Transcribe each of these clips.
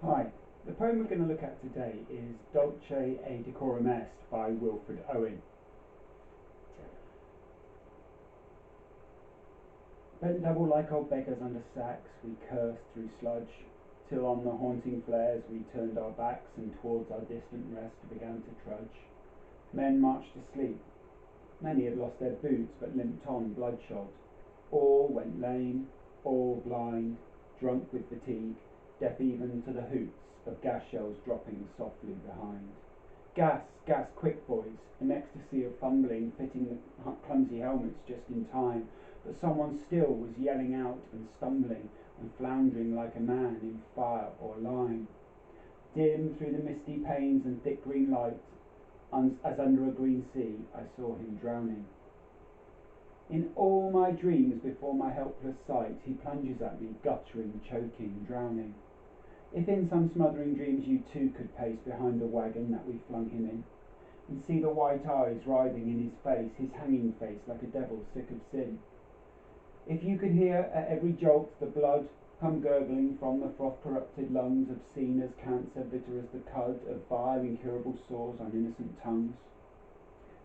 Hi, the poem we're going to look at today is Dulce e Decorum Est by Wilfred Owen. Bent double like old beggars under sacks, we cursed through sludge, till on the haunting flares we turned our backs and towards our distant rest began to trudge. Men marched asleep. Many had lost their boots but limped on bloodshot. All went lame, all blind, drunk with fatigue, deaf even to the hoots of gas shells dropping softly behind. Gas, gas, quick boys, an ecstasy of fumbling, fitting the clumsy helmets just in time, but someone still was yelling out and stumbling and floundering like a man in fire or lime. Dim through the misty panes and thick green light, as under a green sea, I saw him drowning. In all my dreams before my helpless sight, he plunges at me, guttering, choking, drowning. If in some smothering dreams you too could pace behind the wagon that we flung him in, and see the white eyes writhing in his face, his hanging face like a devil sick of sin. If you could hear at every jolt the blood come gurgling from the froth-corrupted lungs, obscene as cancer, bitter as the cud of vile incurable sores on innocent tongues,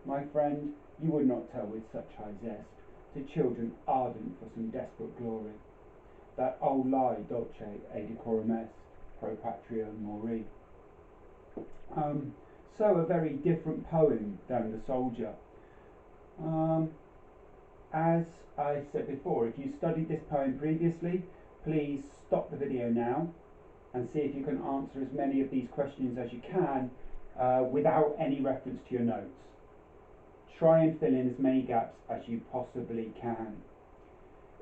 my friend, you would not tell with such high zest to children ardent for some desperate glory that old lie, Dulce e Decorum Est, pro patria mori. So a very different poem than The Soldier. As I said before, if you studied this poem previously, please stop the video now and see if you can answer as many of these questions as you can without any reference to your notes. Try and fill in as many gaps as you possibly can.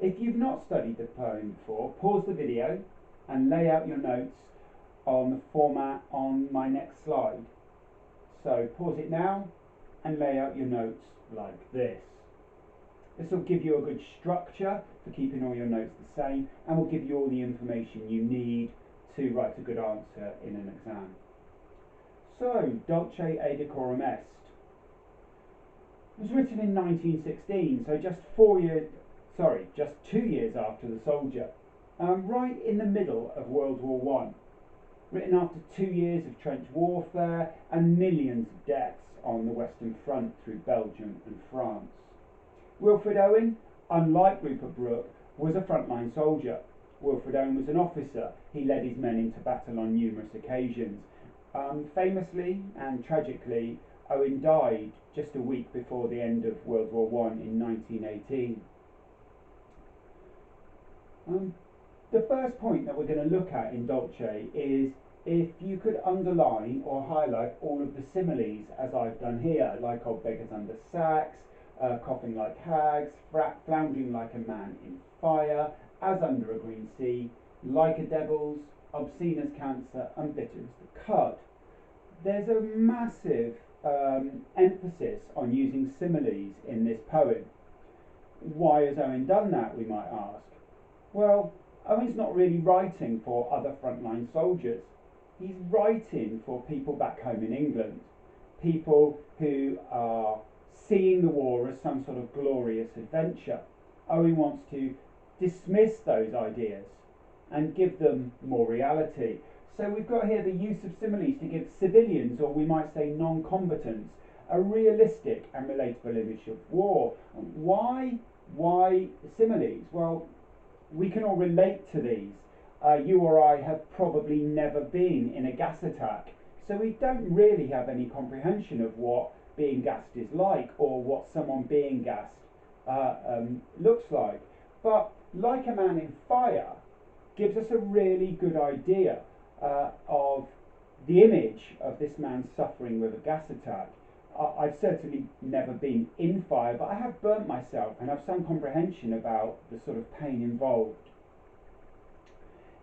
If you've not studied the poem before, pause the video and lay out your notes on the format on my next slide. So pause it now and lay out your notes like this. This will give you a good structure for keeping all your notes the same and will give you all the information you need to write a good answer in an exam. So, Dulce e Decorum Est. It was written in 1916, so just 2 years after The Soldier, right in the middle of World War I. Written after 2 years of trench warfare and millions of deaths on the Western Front through Belgium and France. Wilfred Owen, unlike Rupert Brooke, was a frontline soldier. Wilfred Owen was an officer. He led his men into battle on numerous occasions. Famously and tragically, Owen died just a week before the end of World War I in 1918. The first point that we're going to look at in Dulce is if you could underline or highlight all of the similes as I've done here, like old beggars under sacks, coughing like hags, floundering like a man in fire, as under a green sea, like a devil's, obscene as cancer, and bitter as the cud. There's a massive emphasis on using similes in this poem. Why has Owen done that, we might ask? Well, Owen's not really writing for other frontline soldiers. He's writing for people back home in England, people who are seeing the war as some sort of glorious adventure. Owen wants to dismiss those ideas and give them more reality. So we've got here the use of similes to give civilians, or we might say non-combatants, a realistic and relatable image of war. Why similes? Well, we can all relate to these. You or I have probably never been in a gas attack, so we don't really have any comprehension of what being gassed is like or what someone being gassed looks like. But like a man in fire gives us a really good idea of the image of this man suffering with a gas attack. I've certainly never been in fire, but I have burnt myself and have some comprehension about the sort of pain involved.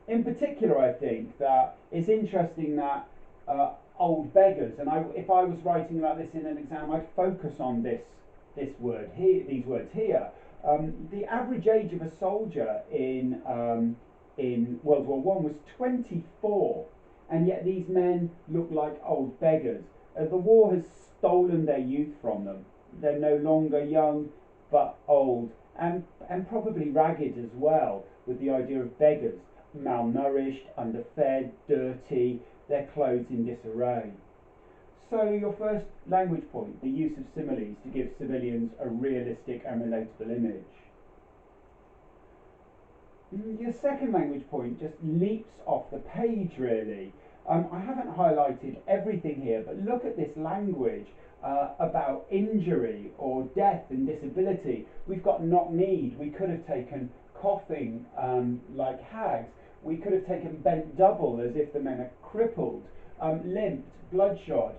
In particular, I think that it's interesting that old beggars, and if I was writing about this in an exam, I'd focus on this word here, these words here. The average age of a soldier in World War I was 24, and yet these men look like old beggars. The war has stolen their youth from them. They're no longer young, but old, and probably ragged as well, with the idea of beggars. malnourished, underfed, dirty, their clothes in disarray. So your first language point, the use of similes to give civilians a realistic and relatable image. Your second language point just leaps off the page really. I haven't highlighted everything here, but look at this language about injury or death and disability. We've got knock-kneed. We could have taken coughing like hags. We could have taken bent double as if the men are crippled, limped, bloodshot,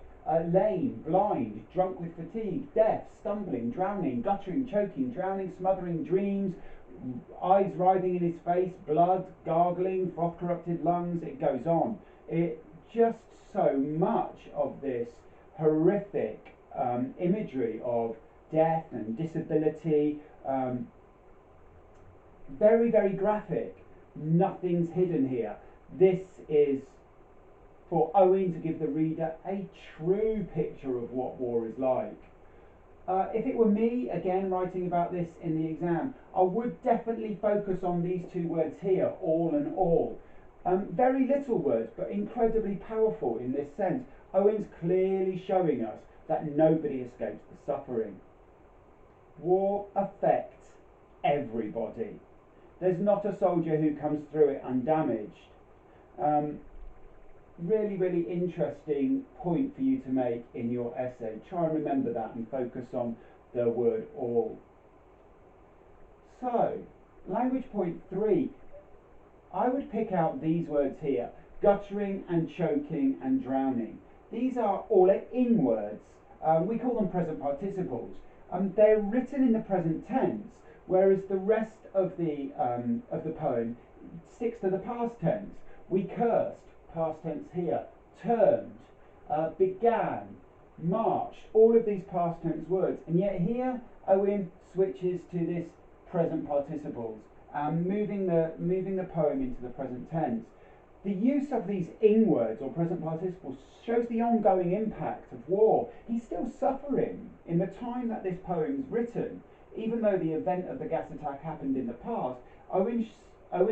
lame, blind, drunk with fatigue, deaf, stumbling, drowning, guttering, choking, drowning, smothering, dreams, eyes writhing in his face, blood, gargling, froth-corrupted lungs. It goes on. It just so much of this horrific imagery of death and disability, very, very graphic. Nothing's hidden here. This is for Owen to give the reader a true picture of what war is like. If it were me, again, writing about this in the exam, I would definitely focus on these two words here, all and all. Very little words, but incredibly powerful in this sense. Owen's clearly showing us that nobody escapes the suffering. War affects everybody. There's not a soldier who comes through it undamaged. Really, really interesting point for you to make in your essay. Try and remember that and focus on the word all. So, language point 3. I would pick out these words here: guttering and choking and drowning. These are all in words. We call them present participles. They're written in the present tense, whereas the rest of the poem sticks to the past tense. We cursed, past tense here, turned, began, marched, all of these past tense words. And yet here Owen switches to this present participles, moving the poem into the present tense. The use of these ing words or present participles shows the ongoing impact of war. He's still suffering in the time that this poem's written. Even though the event of the gas attack happened in the past, Owen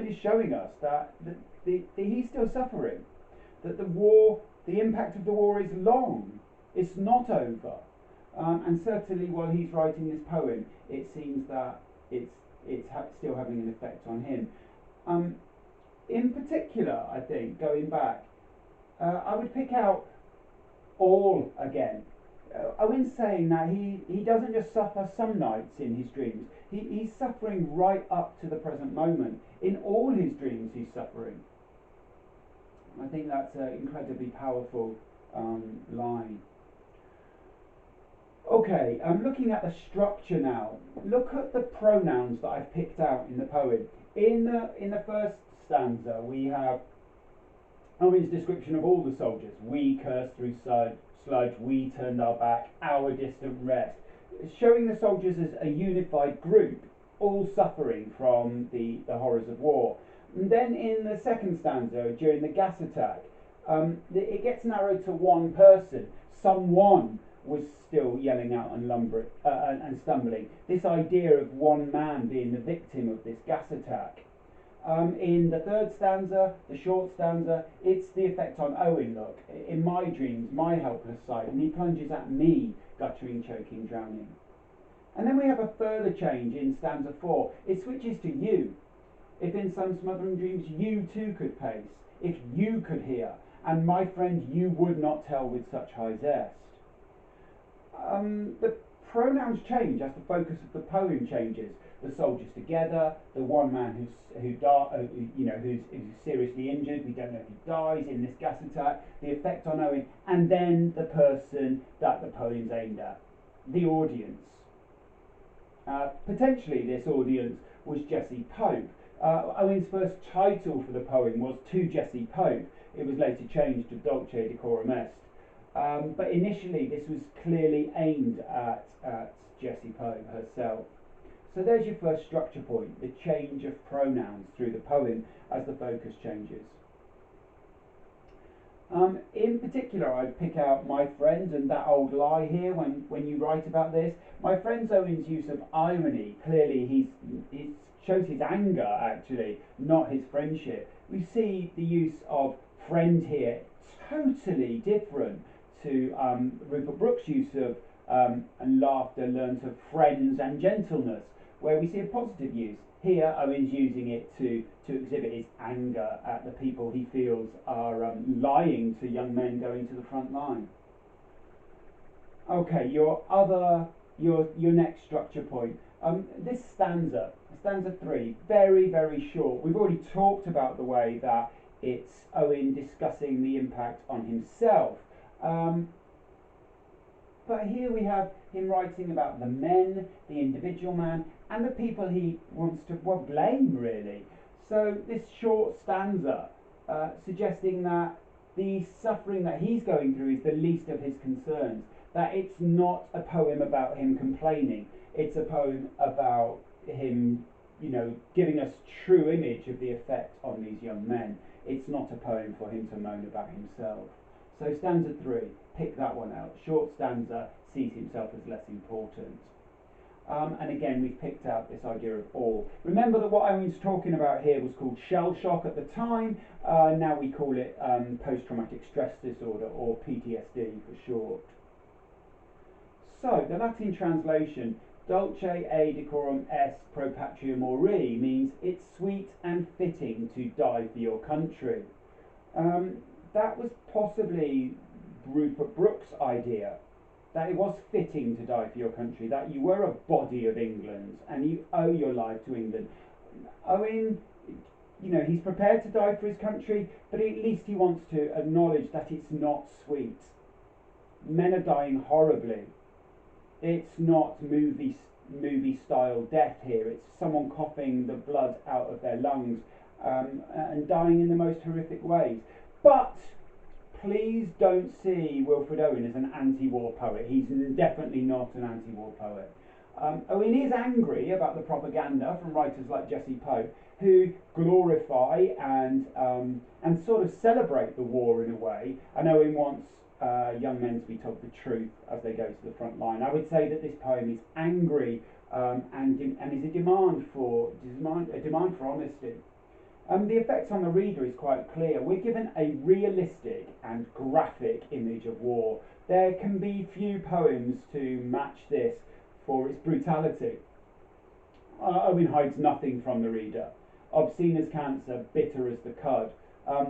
is showing us that he's still suffering, that the impact of the war is long, it's not over. And certainly while he's writing this poem, it seems that it's still having an effect on him. In particular, I think, going back, I would pick out all again. Owen's saying that he doesn't just suffer some nights in his dreams, he's suffering right up to the present moment. In all his dreams he's suffering. I think that's an incredibly powerful line. Okay, I'm looking at the structure now. Look at the pronouns that I've picked out in the poem. In the first stanza we have Owen's description of all the soldiers. We cursed through sludge, we turned our back, our distant rest. Showing the soldiers as a unified group, all suffering from the horrors of war. And then in the second stanza, during the gas attack, it gets narrowed to one person. Someone was still yelling out and stumbling. This idea of one man being the victim of this gas attack. In the third stanza, the short stanza, it's the effect on Owen. Look, in my dreams, my helpless sight, and he plunges at me, guttering, choking, drowning. And then we have a further change in stanza 4. It switches to you. If in some smothering dreams you too could pace, if you could hear, and my friend you would not tell with such high zest. The pronouns change as the focus of the poem changes. The soldiers together, the one man who's seriously injured, we don't know if he dies in this gas attack, the effect on Owen, and then the person that the poem's aimed at, the audience. Potentially this audience was Jessie Pope. Owen's first title for the poem was To Jessie Pope. It was later changed to Dulce, Decorum. But initially this was clearly aimed at Jessie Pope herself. So there's your first structure point, the change of pronouns through the poem as the focus changes. In particular, I pick out my friend and that old lie here when you write about this. My friend's Owen's use of irony. Clearly he shows his anger, actually, not his friendship. We see the use of friend here, totally different to Rupert Brooke's use of and laughter learnt of friends and gentleness, where we see a positive use. Here, Owen's using it to exhibit his anger at the people he feels are lying to young men going to the front line. Okay, your next structure point. This stanza 3, very short. We've already talked about the way that it's Owen discussing the impact on himself. But here we have him writing about the men, the individual man, and the people he wants to blame, really. So this short stanza suggesting that the suffering that he's going through is the least of his concerns, that it's not a poem about him complaining, it's a poem about him, giving us true image of the effect on these young men. It's not a poem for him to moan about himself. So stanza 3, pick that one out. Short stanza, sees himself as less important. And again, we've picked out this idea of all. Remember that what Owen's talking about here was called shell shock at the time. Now we call it post-traumatic stress disorder, or PTSD for short. So the Latin translation, Dulce e decorum est pro patria mori, means it's sweet and fitting to die for your country. That was possibly Rupert Brooke's idea, that it was fitting to die for your country, that you were a body of England and you owe your life to England. Owen, he's prepared to die for his country, but at least he wants to acknowledge that it's not sweet. Men are dying horribly. It's not movie style death here. It's someone coughing the blood out of their lungs and dying in the most horrific ways. But please don't see Wilfred Owen as an anti-war poet. He's definitely not an anti-war poet. Owen is angry about the propaganda from writers like Jessie Pope, who glorify and sort of celebrate the war in a way. And Owen wants young men to be told the truth as they go to the front line. I would say that this poem is angry and is a demand for honesty. The effect on the reader is quite clear. We're given a realistic and graphic image of war. There can be few poems to match this for its brutality. Owen hides nothing from the reader. Obscene as cancer, bitter as the cud.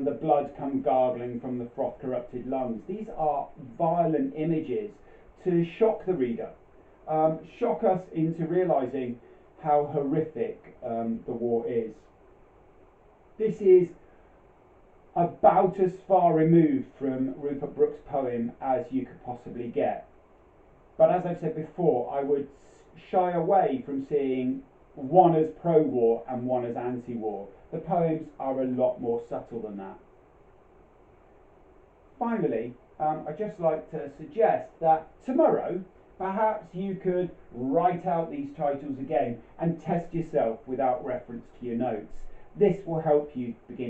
The blood come gargling from the froth-corrupted lungs. These are violent images to shock the reader, shock us into realising how horrific the war is. This is about as far removed from Rupert Brooke's poem as you could possibly get. But as I've said before, I would shy away from seeing one as pro-war and one as anti-war. The poems are a lot more subtle than that. Finally, I'd just like to suggest that tomorrow, perhaps you could write out these titles again and test yourself without reference to your notes. This will help you begin